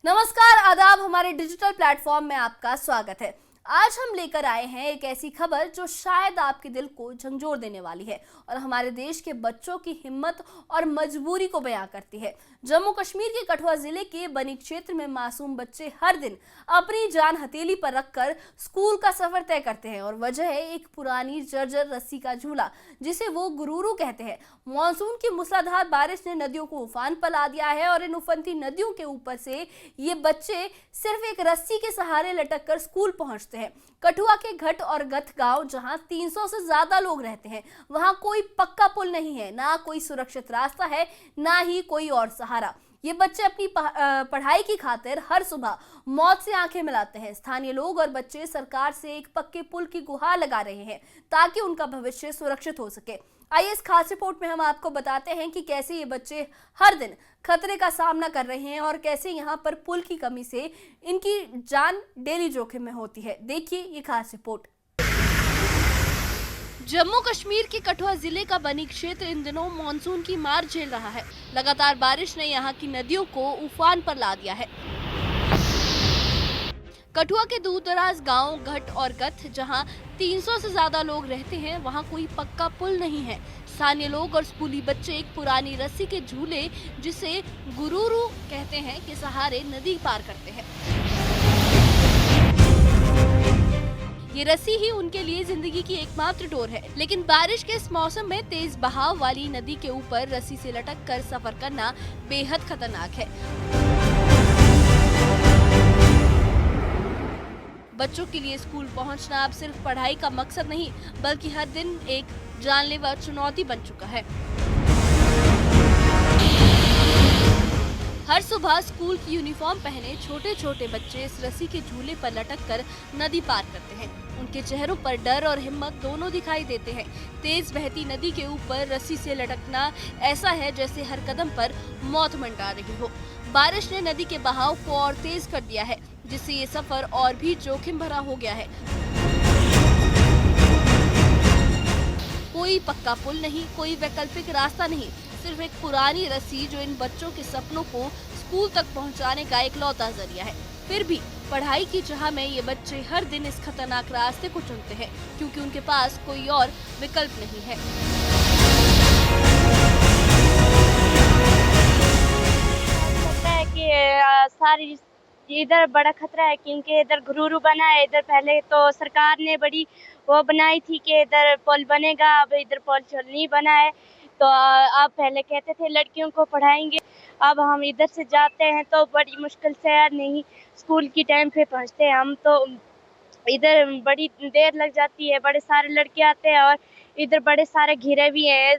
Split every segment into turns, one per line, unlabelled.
नमस्कार, आदाब। हमारे डिजिटल प्लेटफॉर्म में आपका स्वागत है। आज हम लेकर आए हैं एक ऐसी खबर जो शायद आपके दिल को झंझोर देने वाली है और हमारे देश के बच्चों की हिम्मत और मजबूरी को बयां करती है। जम्मू कश्मीर के कठुआ जिले के बनी क्षेत्र में मासूम बच्चे हर दिन अपनी जान हथेली पर रखकर स्कूल का सफर तय करते हैं और वजह है एक पुरानी जर्जर रस्सी का झूला जिसे वो गुरूरू कहते हैं। मानसून की मूसलाधार बारिश ने नदियों को उफान पर ला दिया है और इन उफनती नदियों के ऊपर से ये बच्चे सिर्फ एक रस्सी के सहारे लटक कर स्कूल पहुंचते हैं। कठुआ के घट और गथ गांव जहां 300 से ज्यादा लोग रहते हैं, वहां कोई पक्का पुल नहीं है, ना कोई सुरक्षित रास्ता है, ना ही कोई और सहारा। ये बच्चे अपनी पढ़ाई की खातिर हर सुबह मौत से आंखें मिलाते हैं। स्थानीय लोग और बच्चे सरकार से एक पक्के पुल की गुहार लगा रहे हैं ताकि उनका भविष्य सुरक्षित हो सके। आइए इस खास रिपोर्ट में हम आपको बताते हैं कि कैसे ये बच्चे हर दिन खतरे का सामना कर रहे हैं और कैसे यहाँ पर पुल की कमी से इनकी जान डेली जोखिम में होती है। देखिए ये खास रिपोर्ट। जम्मू कश्मीर के कठुआ जिले का बनी क्षेत्र इन दिनों मानसून की मार झेल रहा है। लगातार बारिश ने यहाँ की नदियों को उफान पर ला दिया है। कठुआ के दूर दराज गाँव घट और गथ जहां 300 से ज्यादा लोग रहते हैं, वहां कोई पक्का पुल नहीं है। स्थानीय लोग और स्कूली बच्चे एक पुरानी रस्सी के झूले जिसे गुरूरू कहते हैं के सहारे नदी पार करते हैं। ये रस्सी ही उनके लिए जिंदगी की एकमात्र डोर है। लेकिन बारिश के इस मौसम में तेज बहाव वाली नदी के ऊपर रस्सी से लटक कर सफर करना बेहद खतरनाक है। बच्चों के लिए स्कूल पहुंचना अब सिर्फ पढ़ाई का मकसद नहीं, बल्कि हर दिन एक जानलेवा चुनौती बन चुका है। हर सुबह स्कूल की यूनिफॉर्म पहने छोटे छोटे बच्चे इस रस्सी के झूले पर लटक कर नदी पार करते हैं। उनके चेहरों पर डर और हिम्मत दोनों दिखाई देते हैं। तेज बहती नदी के ऊपर रस्सी से लटकना ऐसा है जैसे हर कदम पर मौत मंडरा रही हो। बारिश ने नदी के बहाव को और तेज कर दिया है, जिससे ये सफर और भी जोखिम भरा हो गया है। कोई पक्का पुल नहीं, कोई वैकल्पिक रास्ता नहीं, सिर्फ एक पुरानी रस्सी जो इन बच्चों के सपनों को स्कूल तक पहुंचाने का इकलौता जरिया है। फिर भी पढ़ाई की चाह में ये बच्चे हर दिन इस खतरनाक रास्ते को चुनते हैं, क्योंकि उनके पास कोई और विकल्प नहीं है।
लगता है कि सारी इधर बड़ा खतरा है, क्योंकि इधर गुरूरू बना है। इधर पहले तो सरकार ने बड़ी वो बनाई थी कि इधर पुल बनेगा, अब इधर पुल नहीं बना है। तो आप पहले कहते थे लड़कियों को पढ़ाएंगे, अब हम इधर से जाते हैं तो बड़ी मुश्किल से नहीं स्कूल की टाइम पे पहुंचते हैं। हम तो इधर बड़ी देर लग जाती है, बड़े सारे लड़के आते हैं और इधर बड़े सारे घिरे भी हैं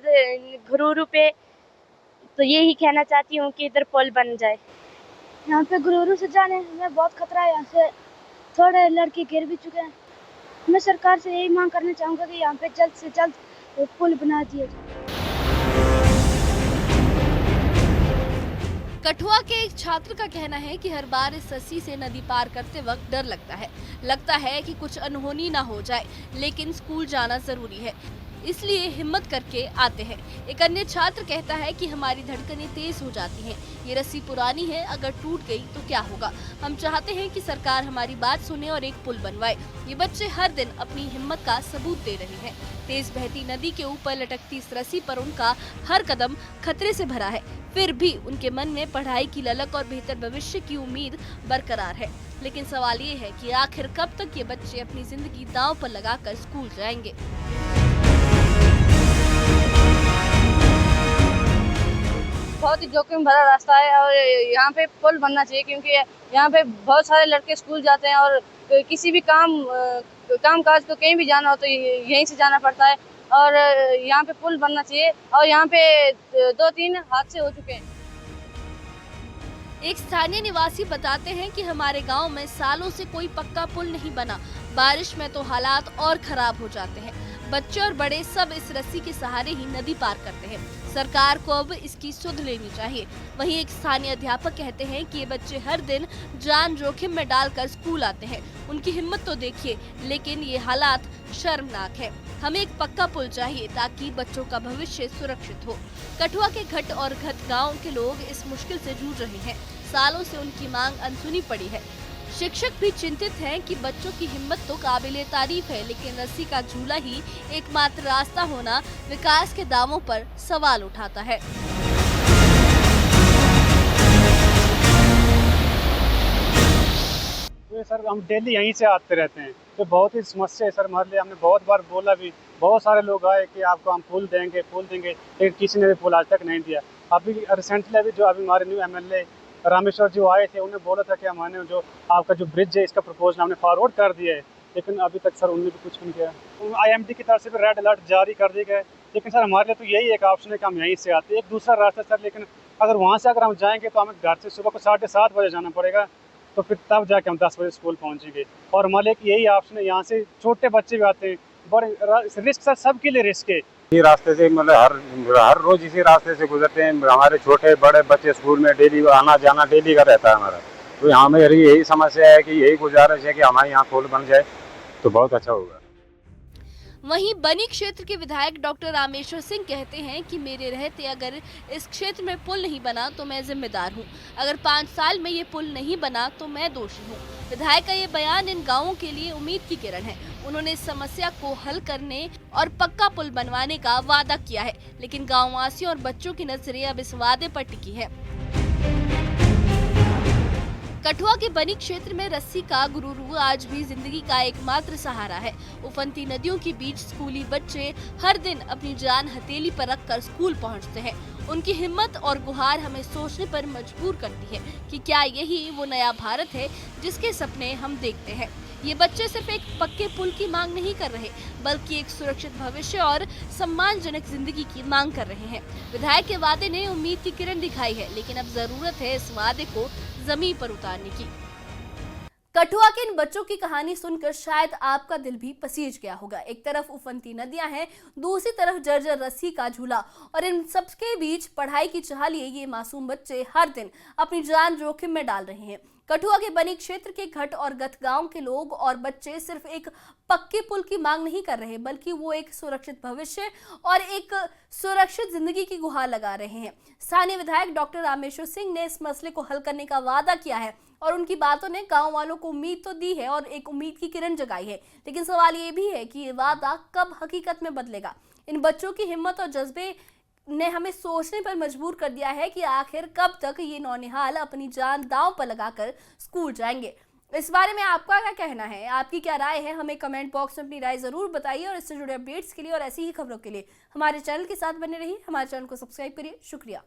गुरूरू पे। तो यही कहना चाहती हूँ कि इधर पुल बन जाए।
यहाँ पे गुरूरू से जाने में बहुत खतरा है। यहाँ से थोड़े लड़के गिर भी चुके हैं। मैं सरकार से यही मांग करना चाहूँगा कि यहाँ पे जल्द से जल्द पुल बना दिया जाए।
कठुआ के एक छात्र का कहना है कि हर बार इस रस्सी से नदी पार करते वक्त डर लगता है कि कुछ अनहोनी ना हो जाए, लेकिन स्कूल जाना जरूरी है, इसलिए हिम्मत करके आते हैं। एक अन्य छात्र कहता है कि हमारी धड़कनें तेज हो जाती हैं। ये रस्सी पुरानी है, अगर टूट गई तो क्या होगा। हम चाहते हैं कि सरकार हमारी बात सुने और एक पुल बनवाए। ये बच्चे हर दिन अपनी हिम्मत का सबूत दे रहे हैं। तेज बहती नदी के ऊपर लटकती इस रस्सी पर उनका हर कदम खतरे से भरा है, फिर भी उनके मन में पढ़ाई की ललक और बेहतर भविष्य की उम्मीद बरकरार है। लेकिन सवाल ये है कि आखिर कब तक ये बच्चे अपनी जिंदगी दांव पर लगाकर स्कूल जाएंगे।
बहुत ही जोखिम भरा रास्ता है और यहाँ पे पुल बनना चाहिए, क्योंकि यहाँ पे बहुत सारे लड़के स्कूल जाते हैं और किसी भी काम काज को कहीं भी जाना हो तो यहीं से जाना पड़ता है। और यहाँ पे पुल बनना चाहिए और यहाँ पे 2-3 हादसे हो चुके हैं।
एक स्थानीय निवासी बताते हैं कि हमारे गांव में सालों से कोई पक्का पुल नहीं बना। बारिश में तो हालात और खराब हो जाते हैं। बच्चे और बड़े सब इस रस्सी के सहारे ही नदी पार करते हैं। सरकार को अब इसकी सुध लेनी चाहिए। वहीं एक स्थानीय अध्यापक कहते हैं कि ये बच्चे हर दिन जान जोखिम में डालकर स्कूल आते हैं। उनकी हिम्मत तो देखिए, लेकिन ये हालात शर्मनाक है। हमें एक पक्का पुल चाहिए ताकि बच्चों का भविष्य सुरक्षित हो। कठुआ के घट और घत गांव के लोग इस मुश्किल से जूझ रहे हैं। सालों से उनकी मांग अनसुनी पड़ी है। शिक्षक भी चिंतित हैं कि बच्चों की हिम्मत तो काबिले तारीफ है, लेकिन रस्सी का झूला ही एकमात्र रास्ता होना विकास के दावों पर सवाल उठाता है।
तो सर हम डेली यहीं से आते रहते हैं, तो बहुत ही समस्या है सर हमारे लिए। हमने बहुत बार बोला भी, बहुत सारे लोग आए कि आपको हम फूल देंगे, लेकिन किसी ने भी फूल आज तक नहीं दिया। अभी रिसेंटली अभी जो अभी हमारे न्यू एमएलए रामेश्वर जी आए थे, उन्हें बोला था कि हमारे जो आपका जो ब्रिज है इसका प्रपोजल हमने फॉरवर्ड कर दिया है, लेकिन अभी तक सर उन्होंने भी कुछ नहीं किया। IMD की तरफ से भी रेड अलर्ट जारी कर दिए गए, लेकिन सर हमारे लिए तो यही एक ऑप्शन है कि हम यहीं से आते हैं। एक दूसरा रास्ता सर, लेकिन अगर वहाँ से अगर हम जाएंगे तो हमें घर से सुबह को 7:30 बजे जाना पड़ेगा, तो फिर तब जाके हम 10 बजे स्कूल पहुँचेंगे। और हमारे लिए यही ऑप्शन है, यहाँ से छोटे बच्चे भी आते हैं, बड़े रिस्क सर सबके लिए रिस्क है।
इसी रास्ते से मतलब हर रोज इसी रास्ते से गुजरते हैं। हमारे छोटे बड़े बच्चे स्कूल में डेली आना जाना डेली का रहता है हमारा। तो यहाँ में यही समस्या है कि यही गुजारिश है कि हमारे यहाँ पुल बन जाए तो बहुत अच्छा होगा।
वहीं बनी क्षेत्र के विधायक डॉक्टर रामेश्वर सिंह कहते हैं कि मेरे रहते अगर इस क्षेत्र में पुल नहीं बना तो मैं जिम्मेदार हूं। अगर 5 साल में ये पुल नहीं बना तो मैं दोषी हूं। विधायक का ये बयान इन गांवों के लिए उम्मीद की किरण है। उन्होंने इस समस्या को हल करने और पक्का पुल बनवाने का वादा किया है, लेकिन गाँव वासियों और बच्चों की नजरें अब इस वादे पर टिकी है। कठुआ के बनी क्षेत्र में रस्सी का गुरूरू आज भी जिंदगी का एकमात्र सहारा है। उफनती नदियों के बीच स्कूली बच्चे हर दिन अपनी जान हथेली पर रखकर स्कूल पहुंचते हैं। उनकी हिम्मत और गुहार हमें सोचने पर मजबूर करती है कि क्या यही वो नया भारत है जिसके सपने हम देखते हैं। ये बच्चे सिर्फ एक पक्के पुल की मांग नहीं कर रहे, बल्कि एक सुरक्षित भविष्य और सम्मानजनक जिंदगी की मांग कर रहे हैं। विधायक के वादे ने उम्मीद की किरण दिखाई है, लेकिन अब जरूरत है इस वादे को जमीन पर उतारने की। कठुआ के इन बच्चों की कहानी सुनकर शायद आपका दिल भी पसीज गया होगा। एक तरफ उफनती नदियां हैं, दूसरी तरफ जर्जर रस्सी का झूला, और इन सबके बीच पढ़ाई की चाह लिए ये मासूम बच्चे हर दिन अपनी जान जोखिम में डाल रहे हैं। कठुआ के बनी क्षेत्र के घट और गत गांव के लोग और बच्चे सिर्फ एक पक्के पुल की मांग नहीं कर रहे, बल्कि वो एक सुरक्षित भविष्य और एक सुरक्षित जिंदगी की गुहार लगा रहे हैं। स्थानीय विधायक डॉक्टर रामेश्वर सिंह ने इस मसले को हल करने का वादा किया है और उनकी बातों ने गांव वालों को उम्मीद तो दी है और एक उम्मीद की किरण जगाई है, लेकिन सवाल ये भी है कि ये वादा कब हकीकत में बदलेगा। इन बच्चों की हिम्मत और जज्बे ने हमें सोचने पर मजबूर कर दिया है कि आखिर कब तक ये नौनिहाल अपनी जान दांव पर लगाकर स्कूल जाएंगे। इस बारे में आपका क्या कहना है, आपकी क्या राय है, हमें कमेंट बॉक्स में अपनी राय जरूर बताइए। और इससे जुड़े अपडेट्स के लिए और ऐसी ही खबरों के लिए हमारे चैनल के साथ बने रहिए। हमारे चैनल को सब्सक्राइब करिए। शुक्रिया।